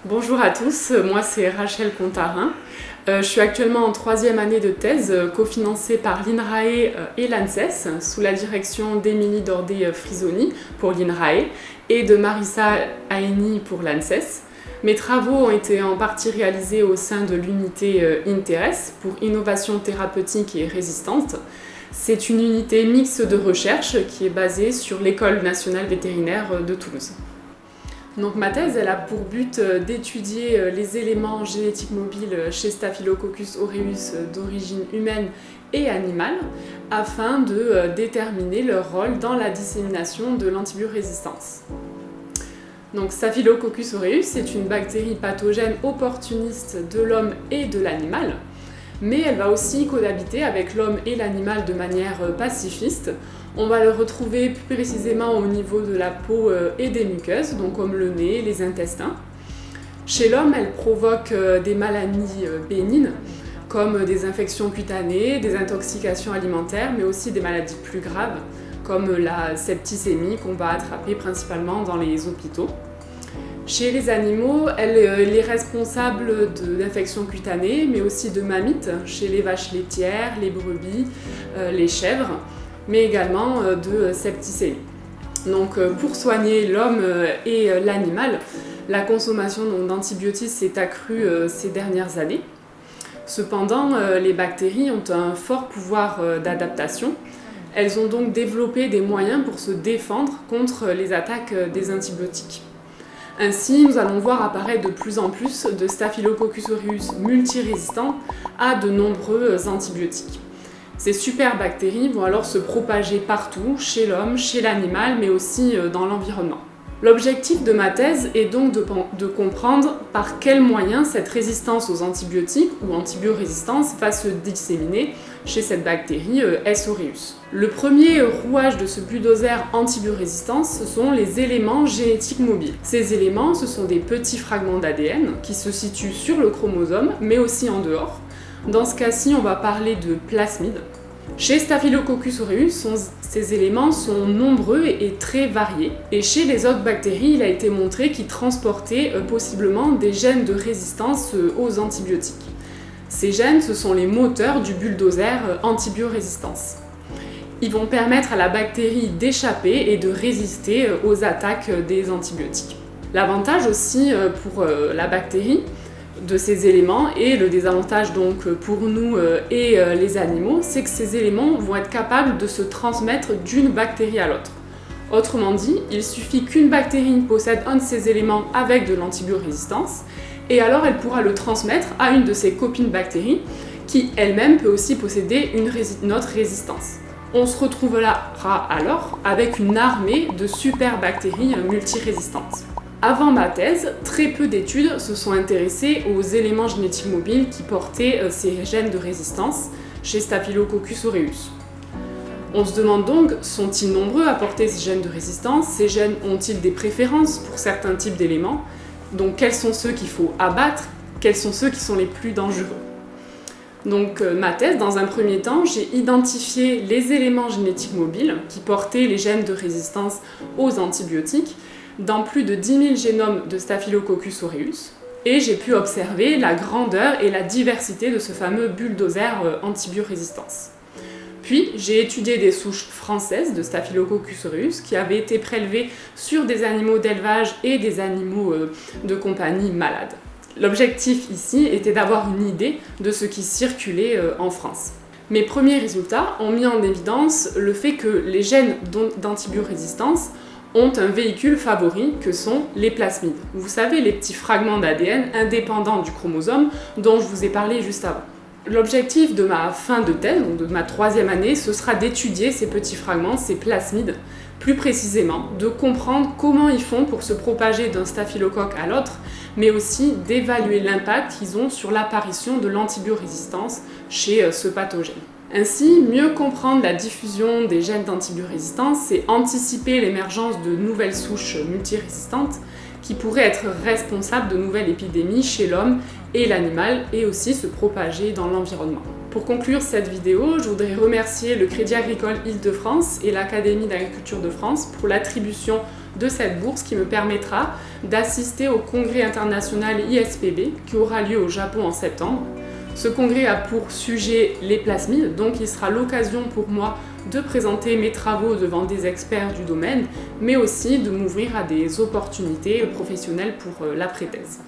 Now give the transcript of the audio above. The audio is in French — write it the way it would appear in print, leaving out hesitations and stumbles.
Bonjour à tous, moi c'est Rachel Contarin. Je suis actuellement en troisième année de thèse cofinancée par l'INRAE et l'ANSES sous la direction d'Émilie Dordet-Frisoni pour l'INRAE et de Marissa Aini pour l'ANSES. Mes travaux ont été en partie réalisés au sein de l'unité INTERES pour innovation thérapeutique et résistante. C'est une unité mixte de recherche qui est basée sur l'École nationale vétérinaire de Toulouse. Donc ma thèse, elle a pour but d'étudier les éléments génétiques mobiles chez Staphylococcus aureus d'origine humaine et animale afin de déterminer leur rôle dans la dissémination de l'antibiorésistance. Donc Staphylococcus aureus, c'est une bactérie pathogène opportuniste de l'homme et de l'animal, mais elle va aussi cohabiter avec l'homme et l'animal de manière pacifiste. On va le retrouver plus précisément au niveau de la peau et des muqueuses, donc comme le nez, les intestins. Chez l'homme, elle provoque des maladies bénignes, comme des infections cutanées, des intoxications alimentaires, mais aussi des maladies plus graves, comme la septicémie qu'on va attraper principalement dans les hôpitaux. Chez les animaux, elle est responsable d'infections cutanées, mais aussi de mammites, chez les vaches laitières, les brebis, les chèvres, mais également de septicémie. Donc pour soigner l'homme et l'animal, la consommation d'antibiotiques s'est accrue ces dernières années. Cependant, les bactéries ont un fort pouvoir d'adaptation. Elles ont donc développé des moyens pour se défendre contre les attaques des antibiotiques. Ainsi, nous allons voir apparaître de plus en plus de Staphylococcus aureus multirésistants à de nombreux antibiotiques. Ces superbactéries vont alors se propager partout, chez l'homme, chez l'animal, mais aussi dans l'environnement. L'objectif de ma thèse est donc de comprendre par quels moyens cette résistance aux antibiotiques ou antibiorésistance va se disséminer chez cette bactérie S. aureus. Le premier rouage de ce bulldozer antibiorésistance, ce sont les éléments génétiques mobiles. Ces éléments, ce sont des petits fragments d'ADN qui se situent sur le chromosome, mais aussi en dehors. Dans ce cas-ci, on va parler de plasmides. Chez Staphylococcus aureus, ces éléments sont nombreux et très variés. Et chez les autres bactéries, il a été montré qu'ils transportaient possiblement des gènes de résistance aux antibiotiques. Ces gènes, ce sont les moteurs du bulldozer antibiorésistance. Ils vont permettre à la bactérie d'échapper et de résister aux attaques des antibiotiques. L'avantage aussi pour la bactérie de ces éléments et le désavantage donc pour nous et les animaux, c'est que ces éléments vont être capables de se transmettre d'une bactérie à l'autre. Autrement dit, il suffit qu'une bactérie possède un de ces éléments avec de l'antibiorésistance et alors elle pourra le transmettre à une de ses copines bactéries qui elle-même peut aussi posséder une autre résistance. On se retrouvera alors avec une armée de superbactéries multirésistantes. Avant ma thèse, très peu d'études se sont intéressées aux éléments génétiques mobiles qui portaient ces gènes de résistance chez Staphylococcus aureus. On se demande donc, sont-ils nombreux à porter ces gènes de résistance? Ces gènes ont-ils des préférences pour certains types d'éléments? Donc quels sont ceux qu'il faut abattre? Quels sont ceux qui sont les plus dangereux? Donc ma thèse, dans un premier temps, j'ai identifié les éléments génétiques mobiles qui portaient les gènes de résistance aux antibiotiques dans plus de 10 000 génomes de Staphylococcus aureus et j'ai pu observer la grandeur et la diversité de ce fameux bulldozer antibiorésistance. Puis j'ai étudié des souches françaises de Staphylococcus aureus qui avaient été prélevées sur des animaux d'élevage et des animaux de compagnie malades. L'objectif ici était d'avoir une idée de ce qui circulait en France. Mes premiers résultats ont mis en évidence le fait que les gènes d'antibiorésistance ont un véhicule favori que sont les plasmides. Vous savez, les petits fragments d'ADN indépendants du chromosome dont je vous ai parlé juste avant. L'objectif de ma fin de thèse, donc de ma troisième année, ce sera d'étudier ces petits fragments, ces plasmides, plus précisément, de comprendre comment ils font pour se propager d'un staphylocoque à l'autre, mais aussi d'évaluer l'impact qu'ils ont sur l'apparition de l'antibiorésistance chez ce pathogène. Ainsi, mieux comprendre la diffusion des gènes d'antibiorésistance, c'est anticiper l'émergence de nouvelles souches multirésistantes qui pourraient être responsables de nouvelles épidémies chez l'homme et l'animal et aussi se propager dans l'environnement. Pour conclure cette vidéo, je voudrais remercier le Crédit Agricole Île-de-France et l'Académie d'Agriculture de France pour l'attribution de cette bourse qui me permettra d'assister au congrès international ISPB qui aura lieu au Japon en septembre. Ce congrès a pour sujet les plasmides, donc il sera l'occasion pour moi de présenter mes travaux devant des experts du domaine, mais aussi de m'ouvrir à des opportunités professionnelles pour l'après-thèse.